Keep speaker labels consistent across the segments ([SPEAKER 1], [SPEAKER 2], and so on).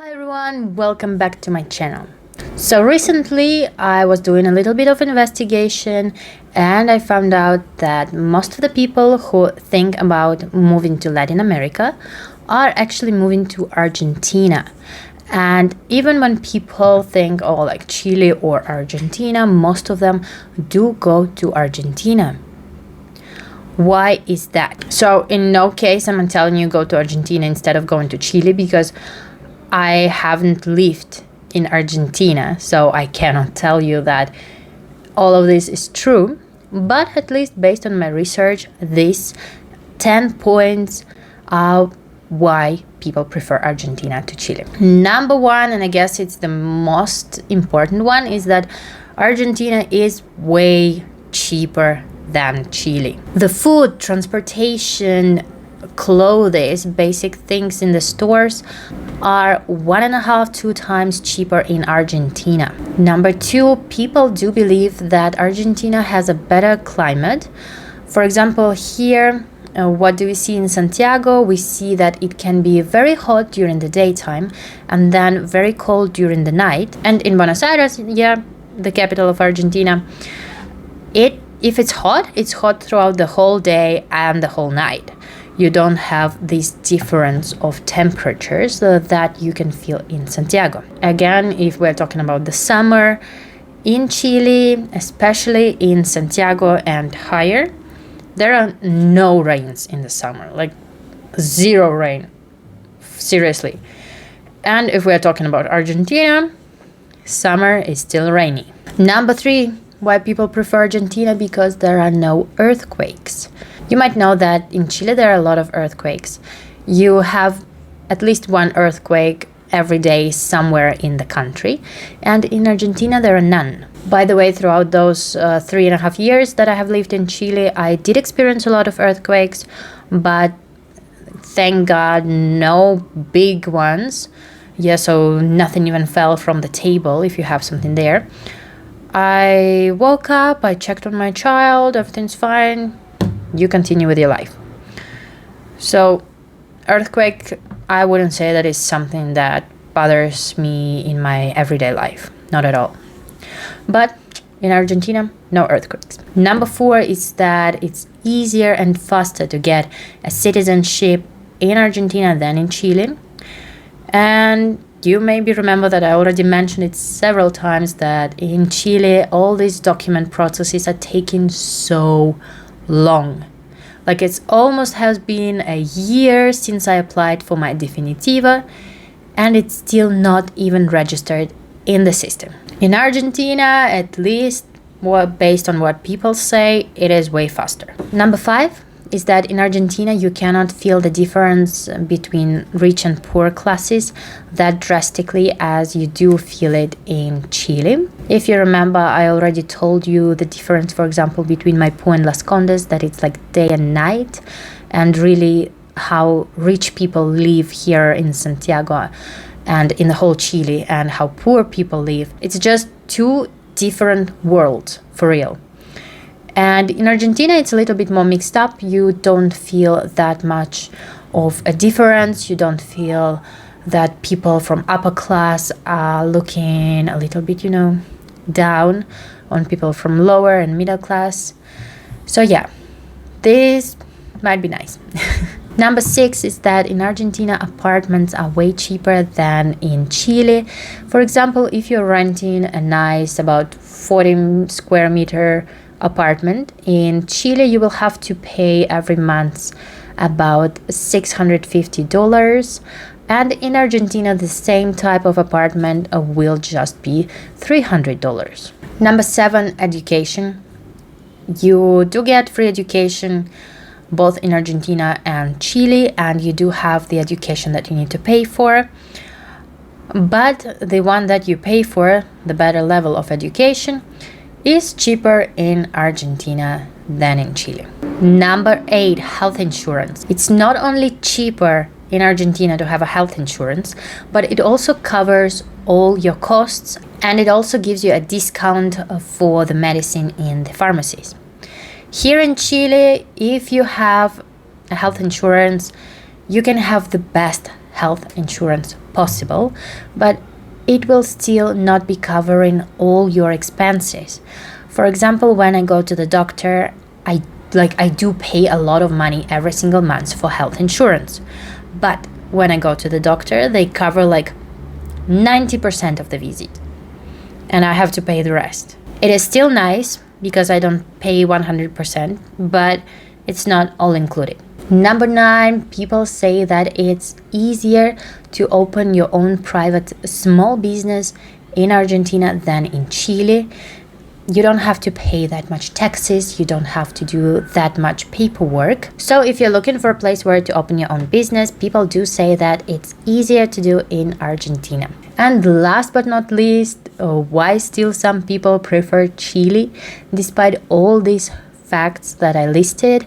[SPEAKER 1] Hi everyone, welcome back to my channel. So recently I was doing a little bit of investigation and I found out that most of the people who think about moving to Latin America are actually moving to Argentina. And even when people think, oh, like Chile or Argentina, most of them do go to Argentina. Why is that? So in no case am I telling you go to Argentina instead of going to Chile, because I haven't lived in Argentina, so I cannot tell you that all of this is true, but at least based on my research, these 10 points are why people prefer Argentina to Chile. Number one, and I guess it's the most important one, is that Argentina is way cheaper than Chile. The food, transportation, clothes, basic things in the stores are 1.5-2 times cheaper in Argentina. Number two, people do believe that Argentina has a better climate. For example, here, what do we see in Santiago? We see that it can be very hot during the daytime and then very cold during the night. And in Buenos Aires, yeah, the capital of Argentina, if it's hot throughout the whole day and the whole night. You don't have this difference of temperatures that you can feel in Santiago. Again, if we're talking about the summer, in Chile, especially in Santiago and higher, there are no rains in the summer, like zero rain, seriously. And if we're talking about Argentina, summer is still rainy. Number three, why people prefer Argentina, because there are no earthquakes. You might know that in Chile there are a lot of earthquakes. You have at least one earthquake every day somewhere in the country, and in Argentina there are none. By the way, throughout those 3.5 years that I have lived in Chile, I did experience a lot of earthquakes, but thank God no big ones. Yeah, so nothing even fell from the table if you have something there. I woke up, I checked on my child, everything's fine. You continue with your life. So earthquake, I wouldn't say that is something that bothers me in my everyday life, not at all. But in Argentina, no earthquakes. Number four is that it's easier and faster to get a citizenship in Argentina than in Chile. And you maybe remember that I already mentioned it several times that in Chile all these document processes are taking so long. Like it's almost has been a year since I applied for my Definitiva and it's still not even registered in the system. In Argentina, at least based on what people say, it is way faster. Number five is that in Argentina you cannot feel the difference between rich and poor classes that drastically as you do feel it in Chile. If you remember, I already told you the difference, for example, between Maipú and Las Condes, that it's like day and night, and really how rich people live here in Santiago and in the whole Chile, and how poor people live. It's just two different worlds, for real. And in Argentina, it's a little bit more mixed up. You don't feel that much of a difference. You don't feel that people from upper class are looking a little bit, down on people from lower and middle class. So yeah, this might be nice. Number six is that in Argentina, apartments are way cheaper than in Chile. For example, if you're renting a nice, about 40 square meter apartment in Chile, you will have to pay every month about $650, and in Argentina the same type of apartment will just be $300. Number seven, education. You do get free education both in Argentina and Chile, and you do have the education that you need to pay for, but the one that you pay for, the better level of education, is cheaper in Argentina than in Chile. Number eight, health insurance. It's not only cheaper in Argentina to have a health insurance, but it also covers all your costs, and it also gives you a discount for the medicine in the pharmacies. Here in Chile, if you have a health insurance, you can have the best health insurance possible, but it will still not be covering all your expenses. For example, when I go to the doctor, I do pay a lot of money every single month for health insurance. But when I go to the doctor, they cover like 90% of the visit, and I have to pay the rest. It is still nice because I don't pay 100%, but it's not all included. Number 9, people say that it's easier to open your own private small business in Argentina than in Chile. You don't have to pay that much taxes, you don't have to do that much paperwork. So if you're looking for a place where to open your own business, people do say that it's easier to do in Argentina. And last but not least, why still some people prefer Chile despite all these facts that I listed?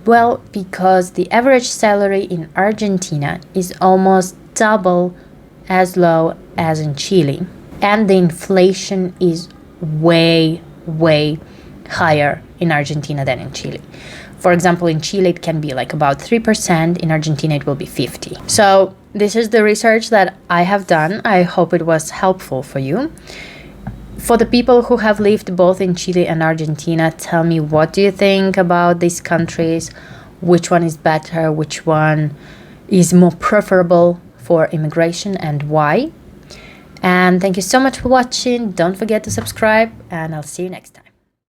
[SPEAKER 1] Well, because the average salary in Argentina is almost double as low as in Chile, and the inflation is way higher in Argentina than in Chile. For example, in Chile it can be like about 3%, in Argentina it will be 50%. So this is the research that I have done. I hope it was helpful for you. For the people who have lived both in Chile and Argentina, tell me, what do you think about these countries? Which one is better? Which one is more preferable for immigration, and why? And thank you so much for watching. Don't forget to subscribe, and I'll see you next time.